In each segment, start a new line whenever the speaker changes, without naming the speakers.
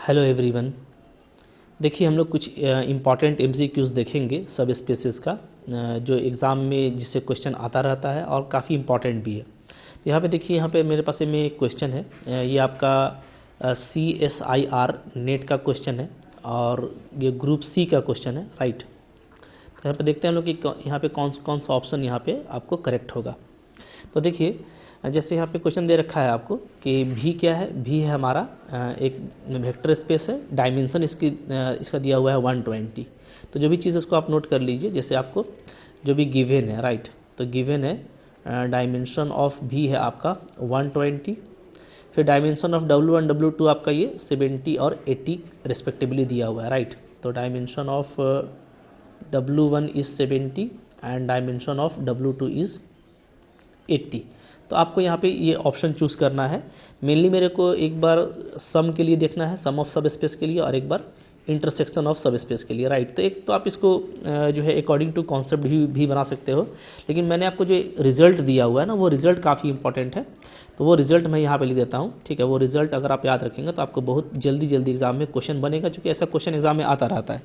Hello everyone. देखिए हम लोग कुछ इम्पॉर्टेंट एमसीक्यूज़ देखेंगे सब स्पेसेस का, जो एग्ज़ाम में जिससे क्वेश्चन आता रहता है और काफ़ी इम्पॉर्टेंट भी है। तो यहाँ पे देखिए, यहाँ पे मेरे पास में एक क्वेश्चन है, ये आपका CSIR नेट का क्वेश्चन है और ये ग्रुप सी का क्वेश्चन है, राइट। तो यहाँ पे देखते हैं हम लोग कि यहाँ पे कौन कौन सा ऑप्शन यहाँ पे आपको करेक्ट होगा। तो देखिए, जैसे यहाँ पे क्वेश्चन दे रखा है आपको कि भी क्या है। भी है हमारा एक वेक्टर स्पेस है, डायमेंशन इसका दिया हुआ है 120। तो जो भी चीज़ उसको आप नोट कर लीजिए, जैसे आपको जो भी गिवन है, राइट। तो गिवन है डायमेंशन ऑफ भी है आपका 120, फिर डायमेंशन ऑफ W1 W2 आपका ये 70 और 80 रिस्पेक्टिवली दिया हुआ है, राइट। तो dimension of W1 is 70 and dimension of W2 is 80। तो आपको यहाँ पे ये ऑप्शन चूज़ करना है। मेनली मेरे को एक बार सम के लिए देखना है, सम ऑफ सब स्पेस के लिए, और एक बार इंटरसेक्शन ऑफ सब स्पेस के लिए, राइट। तो एक तो आप इसको जो है अकॉर्डिंग टू कॉन्सेप्ट भी बना सकते हो, लेकिन मैंने आपको जो रिजल्ट दिया हुआ है ना, वो रिजल्ट काफ़ी इंपॉर्टेंट है। तो वो रिजल्ट मैं यहाँ पे लिख देता हूँ, ठीक है। वो रिजल्ट अगर आप याद रखेंगे तो आपको बहुत जल्दी एग्जाम में क्वेश्चन बनेगा, क्योंकि ऐसा क्वेश्चन एग्जाम में आता रहता है।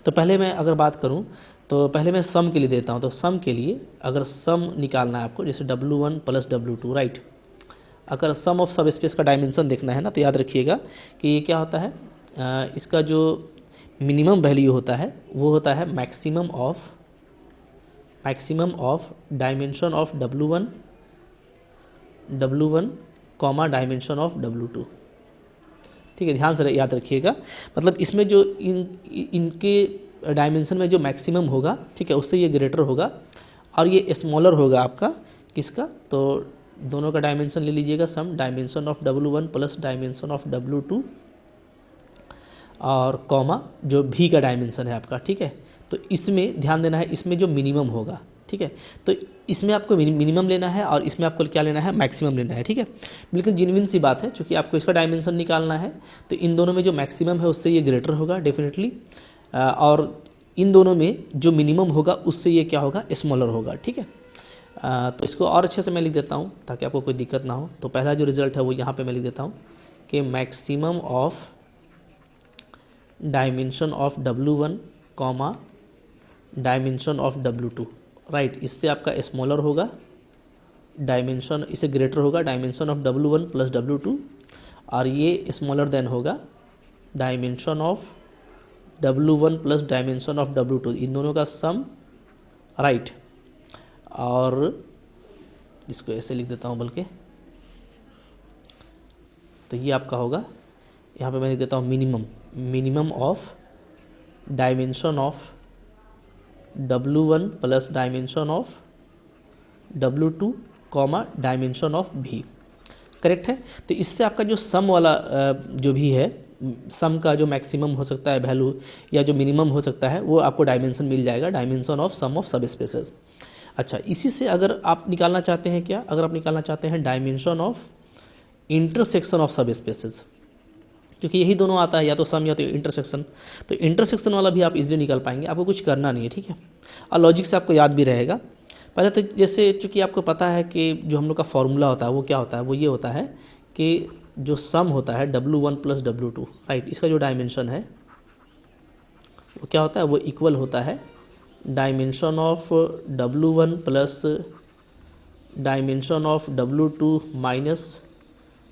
तो पहले मैं अगर बात करूँ तो पहले मैं सम के लिए देता हूँ। तो सम के लिए अगर सम निकालना है आपको, जैसे W1 प्लस W2, राइट। अगर सम ऑफ सब स्पेस का डायमेंशन देखना है ना, तो याद रखिएगा कि ये क्या होता है, इसका जो मिनिमम वैल्यू होता है वो होता है maximum of dimension of W1 comma dimension of W2, ठीक है। ध्यान से याद रखिएगा, मतलब इसमें जो इनके डायमेंशन में जो मैक्सिमम होगा, ठीक है, उससे ये ग्रेटर होगा, और ये स्मॉलर होगा आपका किसका। तो दोनों का डायमेंशन ले लीजिएगा, sum dimension of W1 plus dimension of W2 और कॉमा जो भी का डायमेंशन है आपका, ठीक है। तो इसमें ध्यान देना है, इसमें जो मिनिमम होगा, ठीक है। तो इसमें आपको मिनिमम लेना है और इसमें आपको क्या लेना है, मैक्सिमम लेना है, ठीक है। बिल्कुल जेन्युइन सी बात है, क्योंकि आपको इसका डायमेंशन निकालना है। तो इन दोनों में जो मैक्सिमम है उससे ये ग्रेटर होगा डेफिनेटली, और इन दोनों में जो मिनिमम होगा उससे ये क्या होगा, स्मॉलर होगा, ठीक है। तो इसको और अच्छे से मैं लिख देता हूँ ताकि आपको कोई दिक्कत ना हो। तो पहला जो रिजल्ट है वो यहाँ पे मैं लिख देता हूँ कि maximum of dimension of W1 comma dimension of W2, right. इससे आपका स्मॉलर होगा डायमेंशन, इससे ग्रेटर होगा dimension of W1 plus W2, और ये स्मॉलर देन होगा dimension of W1 plus dimension of W2, इन दोनों का सम, राइट। और इसको ऐसे लिख देता हूँ बल्कि, तो ये आपका होगा, यहाँ पे मैं लिख देता हूँ minimum of dimension of W1 plus dimension of W2 comma dimension of भी, करेक्ट है। तो इससे आपका जो सम वाला जो भी है, सम का जो मैक्सिमम हो सकता है वैल्यू या जो मिनिमम हो सकता है, वो आपको डायमेंशन मिल जाएगा, डायमेंशन ऑफ सम ऑफ सब स्पेसेस। अच्छा, इसी से अगर आप निकालना चाहते हैं क्या, अगर आप निकालना चाहते हैं डायमेंशन ऑफ इंटरसेक्शन ऑफ सब स्पेसेस, क्योंकि यही दोनों आता है, या तो सम या तो इंटरसेक्शन। तो इंटरसेक्शन वाला भी आप इजीली निकाल पाएंगे, आपको कुछ करना नहीं है, ठीक है। और लॉजिक से आपको याद भी रहेगा। पहले तो जैसे चूँकि आपको पता है कि जो हम लोग का फॉर्मूला होता है वो क्या होता है, वो ये होता है कि जो सम होता है W1 प्लस W2, राइट, इसका जो डायमेंशन है वो क्या होता है, वो इक्वल होता है dimension of W1 plus dimension of W2 minus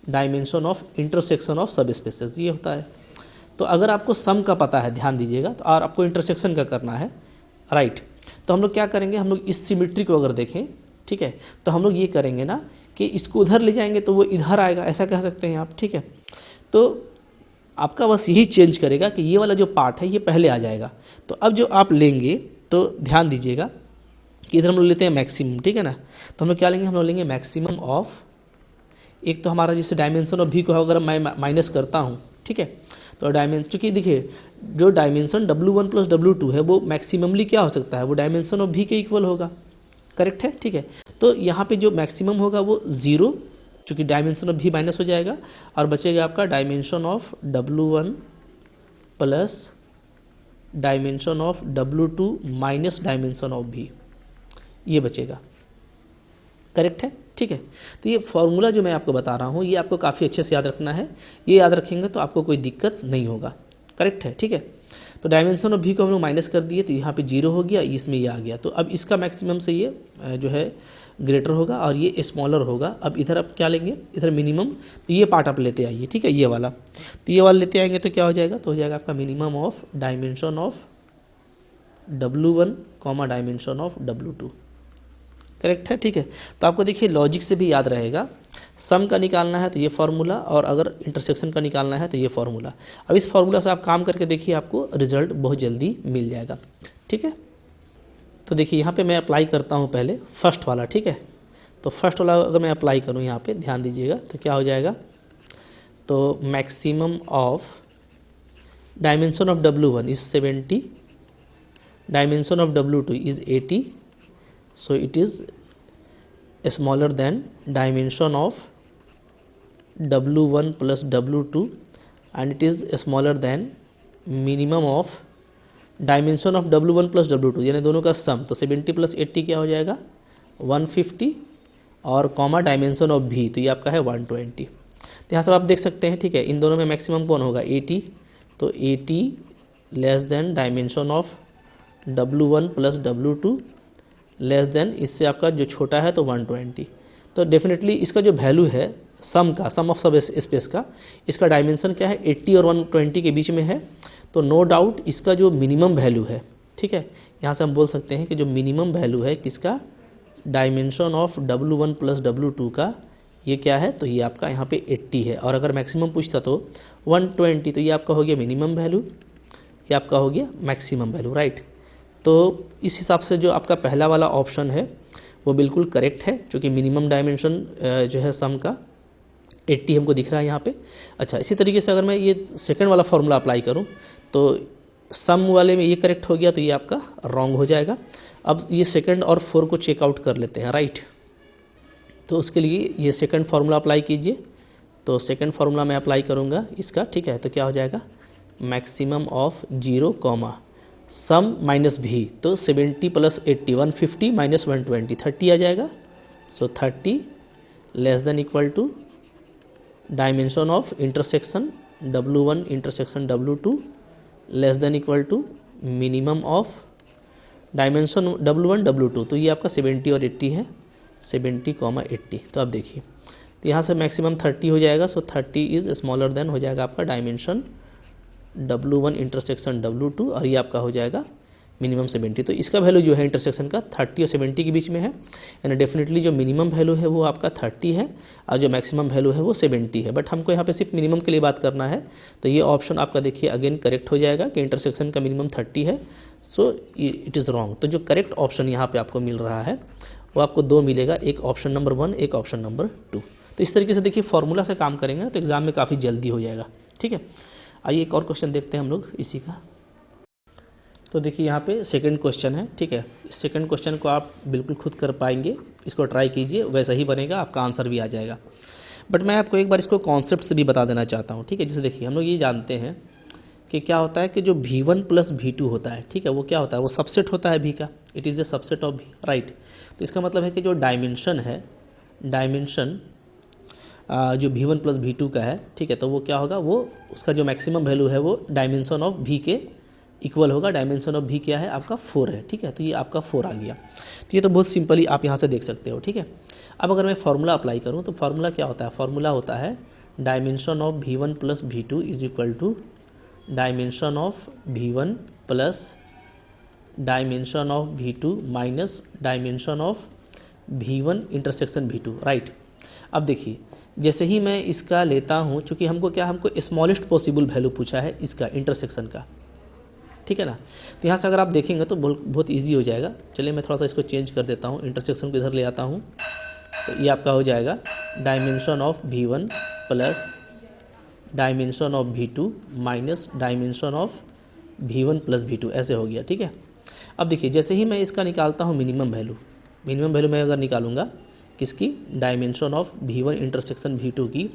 dimension of intersection of सब स्पेसेस, ये होता है। तो अगर आपको सम का पता है, ध्यान दीजिएगा, तो और आपको इंटरसेक्शन का करना है, राइट। तो हम लोग क्या करेंगे, हम लोग इस सिमिट्री को अगर देखें, ठीक है, तो हम लोग ये करेंगे ना कि इसको उधर ले जाएंगे तो वो इधर आएगा, ऐसा कह सकते हैं आप, ठीक है। तो आपका बस यही चेंज करेगा कि ये वाला जो पार्ट है ये पहले आ जाएगा। तो अब जो आप लेंगे, तो ध्यान दीजिएगा कि इधर हम लोग लेते हैं मैक्सिमम, ठीक है ना। तो हम लोग क्या लेंगे, हम लोग लेंगे मैक्सिमम ऑफ, एक तो हमारा जैसे डायमेंशन ऑफ भी को अगर मैं माइनस करता हूँ, ठीक है, तो चूँकि देखिए जो डायमेंशन W1 प्लस W2 है वो मैक्सिममली क्या हो सकता है, वो डायमेंशन ऑफ भी के इक्वल होगा, करेक्ट है, ठीक है। तो यहाँ पे जो मैक्सिमम होगा वो 0, चूँकि डायमेंशन ऑफ भी माइनस हो जाएगा, और बचेगा आपका dimension of W1 plus dimension of W2 minus dimension of भी, ये बचेगा, करेक्ट है, ठीक है। तो ये फॉर्मूला जो मैं आपको बता रहा हूँ ये आपको काफ़ी अच्छे से याद रखना है, ये याद रखेंगे तो आपको कोई दिक्कत नहीं होगा, करेक्ट है, ठीक है। तो डायमेंशन ऑफ भी को हम लोग माइनस कर दिए तो यहाँ पे 0 हो गया, इसमें ये आ गया। तो अब इसका मैक्सिमम से ये जो है ग्रेटर होगा और ये स्मॉलर होगा। अब इधर आप क्या लेंगे, इधर मिनिमम, तो ये पार्ट आप लेते आइए, ठीक है, ये वाला। तो ये वाला लेते आएंगे तो क्या हो जाएगा, तो हो जाएगा आपका minimum of dimension of W1 comma dimension of W2, correct है, ठीक है। तो आपको देखिए लॉजिक से भी याद रहेगा, सम का निकालना है तो ये फार्मूला, और अगर इंटरसेक्शन का निकालना है तो ये फार्मूला। अब इस फार्मूला से आप काम करके देखिए, आपको रिजल्ट बहुत जल्दी मिल जाएगा, ठीक है। तो देखिए यहाँ पे मैं अप्लाई करता हूँ पहले फर्स्ट वाला, ठीक है। तो फर्स्ट वाला अगर मैं अप्लाई करूँ यहाँ पे, ध्यान दीजिएगा, तो क्या हो जाएगा, तो maximum of dimension of W1 is 70, dimension of W2 is 80, so it is smaller than dimension of W1 plus W2 and it is smaller than minimum of dimension of W1 plus W2, यानी दोनों का सम। तो 70 plus 80 क्या हो जाएगा 150, और comma dimension of भी, तो ये आपका है 120। तो यहाँ से आप देख सकते हैं, ठीक है, इन दोनों में मैक्सिमम कौन होगा 80, तो 80 less than dimension of W1 plus W2 less then, इससे आपका जो छोटा है तो 120। तो डेफिनेटली इसका जो वैल्यू है सम का, सम ऑफ सब स्पेस का, इसका डायमेंशन क्या है 80 और 120 के बीच में है। तो नो डाउट इसका जो मिनिमम वैल्यू है, ठीक है, यहाँ से हम बोल सकते हैं कि जो मिनिमम वैल्यू है किसका, dimension of W1 plus W2 का, ये क्या है, तो ये आपका यहाँ पे 80 है। और अगर मैक्सिमम पूछता तो 120, तो ये आपका हो गया मिनिमम वैल्यू, ये आपका हो गया मैक्सिमम वैल्यू, राइट। तो इस हिसाब से जो आपका पहला वाला ऑप्शन है वो बिल्कुल करेक्ट है, क्योंकि मिनिमम डायमेंशन जो है सम का 80 हमको दिख रहा है यहाँ पे। अच्छा, इसी तरीके से अगर मैं ये सेकंड वाला फार्मूला अप्लाई करूँ तो सम वाले में ये करेक्ट हो गया, तो ये आपका रॉन्ग हो जाएगा। अब ये सेकंड और 4 को चेकआउट कर लेते हैं, राइट। तो उसके लिए ये सेकंड फार्मूला अप्लाई कीजिए। तो सेकंड फार्मूला मैं अप्लाई करूँगा इसका, ठीक है। तो क्या हो जाएगा, मैक्सिमम ऑफ 0 कॉमा सम माइनस भी, तो 70 प्लस 80 150 माइनस 120 30 आ जाएगा। So 30 less than equal to dimension of intersection W1 intersection W2 less than equal to minimum of dimension W1 W2, तो ये आपका 70 और 80 है, 70 कॉमा 80। तो अब देखिए, तो यहाँ से मैक्सिमम 30 हो जाएगा। सो 30 इज़ स्मॉलर देन हो जाएगा आपका डायमेंशन W1 इंटरसेक्शन W2, और ये आपका हो जाएगा मिनिमम 70। तो इसका वैल्यू जो है इंटरसेक्शन का 30 और 70 के बीच में है, यानी डेफिनेटली जो मिनिमम वैल्यू है वो आपका 30 है और जो मैक्सिमम वैल्यू है वो 70 है। बट हमको यहाँ पे सिर्फ मिनिमम के लिए बात करना है, तो ये ऑप्शन आपका देखिए अगेन करेक्ट हो जाएगा कि इंटरसेक्शन का मिनिमम 30 है। So it is wrong. तो जो करेक्ट ऑप्शन यहाँ पर आपको मिल रहा है वो आपको 2 मिलेगा, एक ऑप्शन नंबर 1, एक ऑप्शन नंबर 2। तो इस तरीके से देखिए फॉर्मूला से काम करेंगे तो एग्जाम में काफ़ी जल्दी हो जाएगा, ठीक है। आइए एक और क्वेश्चन देखते हैं हम लोग इसी का। तो देखिए यहाँ पे सेकंड क्वेश्चन है, ठीक है। इस सेकंड क्वेश्चन को आप बिल्कुल खुद कर पाएंगे, इसको ट्राई कीजिए, वैसा ही बनेगा, आपका आंसर भी आ जाएगा। बट मैं आपको एक बार इसको कॉन्सेप्ट से भी बता देना चाहता हूँ, ठीक है। जैसे देखिए हम लोग ये जानते हैं कि क्या होता है कि जो V1 प्लस V2 होता है, ठीक है, वो क्या होता है, वो सबसेट होता है V का, it is a subset of V, right. तो इसका मतलब है कि जो डायमेंशन है, डायमेंशन जो V1 प्लस V2 का है, ठीक है, तो वो क्या होगा, वो उसका जो मैक्सिमम वैल्यू है वो डायमेंशन ऑफ V के इक्वल होगा। डायमेंशन ऑफ V क्या है आपका 4 है, ठीक है। तो ये आपका 4 आ गया। तो ये तो बहुत सिंपली आप यहाँ से देख सकते हो, ठीक है। अब अगर मैं फार्मूला अप्लाई करूँ तो फार्मूला क्या होता है, फार्मूला होता है dimension of V1 plus V2 is equal to dimension of V1 plus dimension of V2 minus dimension of V1 intersection V2, right. अब देखिए जैसे ही मैं इसका लेता हूँ, चूँकि हमको स्मॉलेस्ट पॉसिबल वैल्यू पूछा है इसका इंटरसेक्शन का, ठीक है ना। तो यहाँ से अगर आप देखेंगे तो बहुत इजी हो जाएगा। चलिए मैं थोड़ा सा इसको चेंज कर देता हूँ, इंटरसेक्शन को इधर ले आता हूँ। तो ये आपका हो जाएगा dimension of V1 plus dimension of V2 minus dimension of V1 plus V2, ऐसे हो गया, ठीक है। अब देखिए जैसे ही मैं इसका निकालता हूँ मिनिमम वैल्यू मैं अगर निकालूंगा किसकी, dimension of V1 intersection V2 की,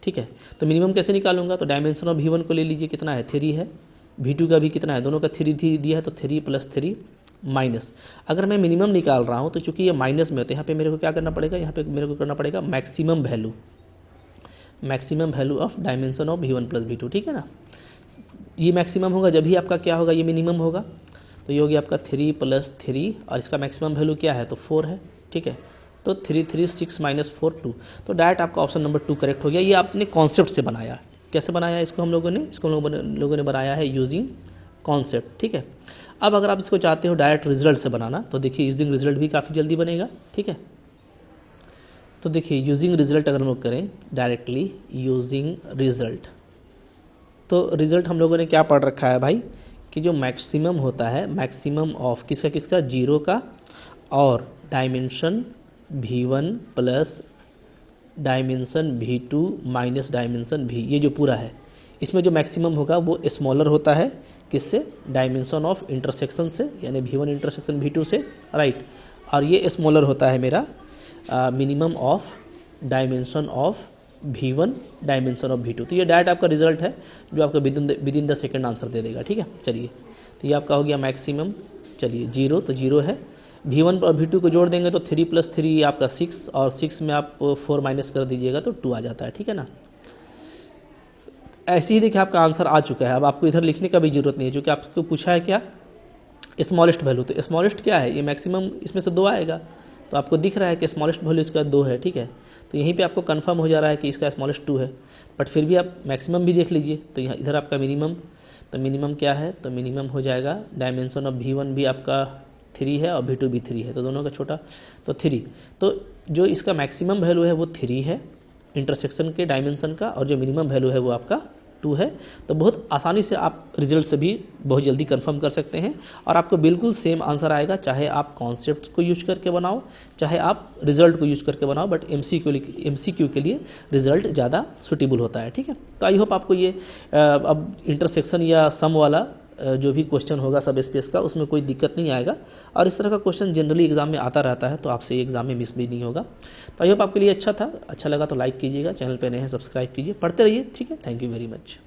ठीक है। तो मिनिमम कैसे निकालूंगा, तो डायमेंशन ऑफ V1 को ले लीजिए, कितना है 3 है, V2 का भी कितना है, दोनों का 3 दिया है, तो 3 प्लस 3 माइनस, अगर मैं मिनिमम निकाल रहा हूँ तो चूंकि ये माइनस में होते हैं, यहाँ पे मेरे को क्या करना पड़ेगा, यहाँ पे मेरे को करना पड़ेगा maximum value of dimension of V1 plus V2, ठीक है ना। ये मैक्सिमम होगा जब भी आपका क्या होगा, ये मिनिमम होगा, तो ये हो गया आपका 3 + 3 और इसका मैक्सिमम वैल्यू क्या है, तो 4 है, ठीक है। तो 3 3 6 - 4 2, तो डायरेक्ट आपका ऑप्शन नंबर 2 करेक्ट हो गया। ये आपने कॉन्सेप्ट से बनाया, कैसे बनाया इसको हम लोगों ने, इसको लोगों ने बनाया है यूजिंग कॉन्सेप्ट, ठीक है। अब अगर आप इसको चाहते हो डायरेक्ट रिजल्ट से बनाना, तो देखिए यूजिंग रिजल्ट भी काफ़ी जल्दी बनेगा, ठीक है। तो देखिए यूजिंग रिजल्ट अगर हम लोग करें डायरेक्टली यूजिंग रिजल्ट, तो रिजल्ट हम लोगों ने क्या पढ़ रखा है भाई, कि जो मैक्सिमम होता है, मैक्सिमम ऑफ किसका 0 का और dimension V1 plus dimension V2 minus dimension V, ये जो पूरा है इसमें जो मैक्सिमम होगा वो स्मॉलर होता है किससे, डायमेंशन ऑफ इंटरसेक्शन से, यानी V1 इंटरसेक्शन V2 से, राइट। और ये स्मॉलर होता है मेरा minimum of dimension of V1 dimension of V2। तो ये डायरेक्ट आपका रिजल्ट है जो आपका within the second answer दे देगा, ठीक है। चलिए, तो ये आपका हो गया मैक्सिमम, चलिए 0, तो 0 है, V1 और V2 को जोड़ देंगे तो 3 + 3 आपका 6, और 6 में आप 4 माइनस कर दीजिएगा तो 2 आ जाता है, ठीक है ना। ऐसे ही देखिए आपका आंसर आ चुका है। अब आपको इधर लिखने का भी जरूरत नहीं है, क्योंकि आपको पूछा है क्या, स्मॉलेस्ट वैल्यू, तो स्मॉलेस्ट क्या है, ये मैक्सिमम इसमें से 2 आएगा, तो आपको दिख रहा है कि स्मॉलेस्ट वैल्यू इसका 2 है, ठीक है। तो यहीं पे आपको कंफर्म हो जा रहा है कि इसका स्मॉलेस्ट 2 है, बट फिर भी आप मैक्सिमम भी देख लीजिए, तो यहाँ इधर आपका मिनिमम, तो मिनिमम क्या है, तो मिनिमम हो जाएगा डायमेंशन ऑफ V1 भी आपका 3 है और V2 भी 3 है, तो दोनों का छोटा, तो 3, तो जो इसका मैक्सिमम वैल्यू है वो 3 है इंटरसेक्शन के डायमेंशन का, और जो मिनिमम वैल्यू है वो आपका 2 है। तो बहुत आसानी से आप रिजल्ट से भी बहुत जल्दी कंफर्म कर सकते हैं, और आपको बिल्कुल सेम आंसर आएगा, चाहे आप कॉन्सेप्ट को यूज करके बनाओ, चाहे आप रिजल्ट को यूज करके बनाओ, बट MCQ के लिए रिजल्ट ज़्यादा सूटेबल होता है, ठीक है। तो आई होप आपको ये अब इंटरसेक्शन या सम वाला जो भी क्वेश्चन होगा सब स्पेस का, उसमें कोई दिक्कत नहीं आएगा, और इस तरह का क्वेश्चन जनरली एग्जाम में आता रहता है, तो आपसे एग्जाम में मिस भी नहीं होगा। तो आई होप आपके लिए अच्छा था, अच्छा लगा तो लाइक कीजिएगा, चैनल पे नए हैं सब्सक्राइब कीजिए, पढ़ते रहिए, ठीक है। Thank you very much.